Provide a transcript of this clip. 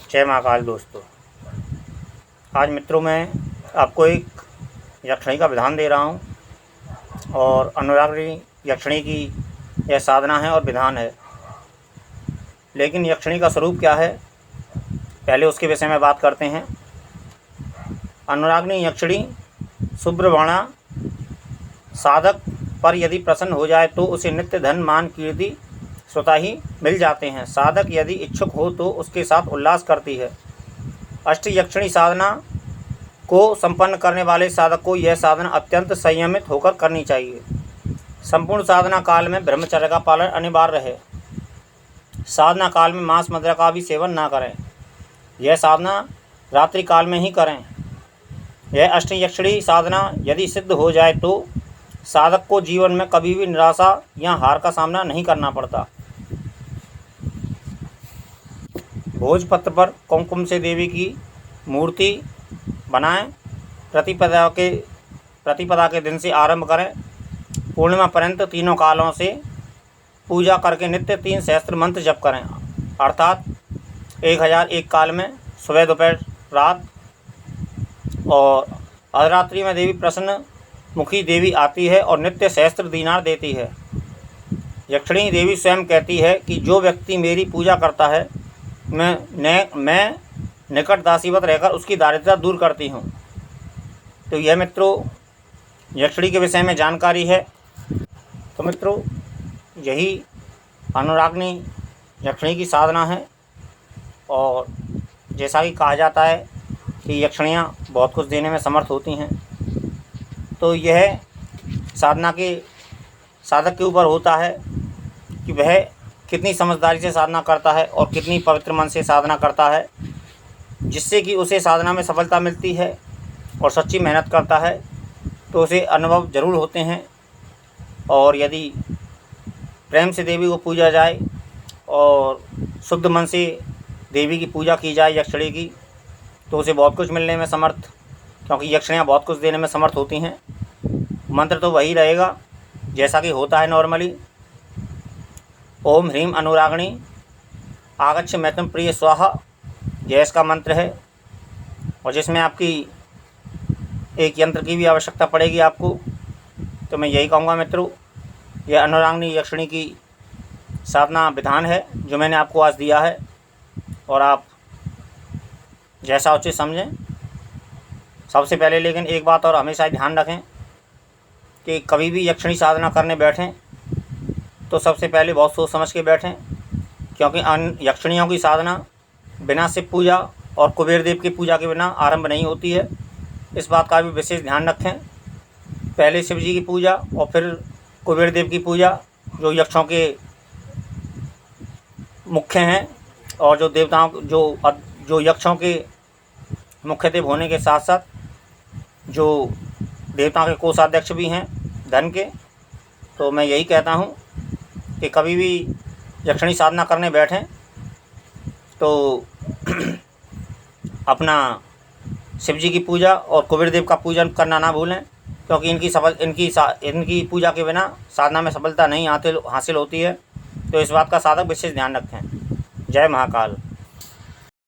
जय महाकाल दोस्तों। आज मित्रों मैं आपको एक यक्षिणी का विधान दे रहा हूँ और अनुरागनी यक्षिणी की यह साधना है और विधान है। लेकिन यक्षिणी का स्वरूप क्या है, पहले उसके विषय में बात करते हैं। अनुरागनी यक्षिणी शुभ्रवर्णा साधक पर यदि प्रसन्न हो जाए तो उसे नित्य धन मान कीर्ति स्वतः ही मिल जाते हैं। साधक यदि इच्छुक हो तो उसके साथ उल्लास करती है। अष्ट यक्षिणी साधना को संपन्न करने वाले साधक को यह साधना अत्यंत संयमित होकर करनी चाहिए। संपूर्ण साधना काल में ब्रह्मचर्य का पालन अनिवार्य है। साधना काल में मांस मदिरा का भी सेवन ना करें। यह साधना रात्रि काल में ही करें। यह अष्ट यक्षिणी साधना यदि सिद्ध हो जाए तो साधक को जीवन में कभी भी निराशा या हार का सामना नहीं करना पड़ता। भोजपत्र पर कुमकुम से देवी की मूर्ति बनाएं। प्रतिपदा के दिन से आरंभ करें। पूर्णिमा पर्यंत तीनों कालों से पूजा करके नित्य 3 सहस्त्र मंत्र जप करें, अर्थात 1001 काल में सुबह दोपहर रात। और अर्धरात्रि में देवी प्रसन्न मुखी देवी आती है और नित्य सहस्त्र दीनार देती है। यक्षिणी देवी स्वयं कहती है कि जो व्यक्ति मेरी पूजा करता है मैं निकट दासीवत रहकर उसकी दारिद्रता दूर करती हूँ। तो यह मित्रों यक्षिणी के विषय में जानकारी है। तो मित्रों यही अनुरागनी यक्षिणी की साधना है। और जैसा कि कहा जाता है कि यक्षिणियाँ बहुत कुछ देने में समर्थ होती हैं, तो यह साधना के साधक के ऊपर होता है कि वह कितनी समझदारी से साधना करता है और कितनी पवित्र मन से साधना करता है, जिससे कि उसे साधना में सफलता मिलती है और सच्ची मेहनत करता है तो उसे अनुभव ज़रूर होते हैं। और यदि प्रेम से देवी को पूजा जाए और शुद्ध मन से देवी की पूजा की जाए यक्षिणी की, तो उसे बहुत कुछ मिलने में समर्थ, क्योंकि यक्षिणियाँ बहुत कुछ देने में समर्थ होती हैं। मंत्र तो वही रहेगा जैसा कि होता है नॉर्मली। ओम ह्रीम अनुरागणी आगच्छ मैथुन प्रिय स्वाहा, यह इसका मंत्र है। और जिसमें आपकी एक यंत्र की भी आवश्यकता पड़ेगी आपको। तो मैं यही कहूँगा मित्रों, यह अनुरागनी यक्षिणी की साधना विधान है जो मैंने आपको आज दिया है, और आप जैसा उचित समझें। सबसे पहले लेकिन एक बात और हमेशा ध्यान रखें कि कभी भी यक्षिणी साधना करने बैठें तो सबसे पहले बहुत सोच समझ के बैठें, क्योंकि यक्षिणियों की साधना बिना शिव पूजा और कुबेर देव की पूजा के बिना आरंभ नहीं होती है। इस बात का भी विशेष ध्यान रखें। पहले शिव जी की पूजा और फिर कुबेर देव की पूजा, जो यक्षों के मुख्य हैं और जो देवताओं जो यक्षों के मुख्य देव होने के साथ साथ जो देवताओं के कोषाध्यक्ष भी हैं धन के। तो मैं यही कहता हूँ कि कभी भी यक्षिणी साधना करने बैठें तो अपना शिव जी की पूजा और कुबेर देव का पूजन करना ना भूलें, क्योंकि इनकी पूजा के बिना साधना में सफलता नहीं हासिल होती है। तो इस बात का साधक विशेष ध्यान रखें। जय महाकाल।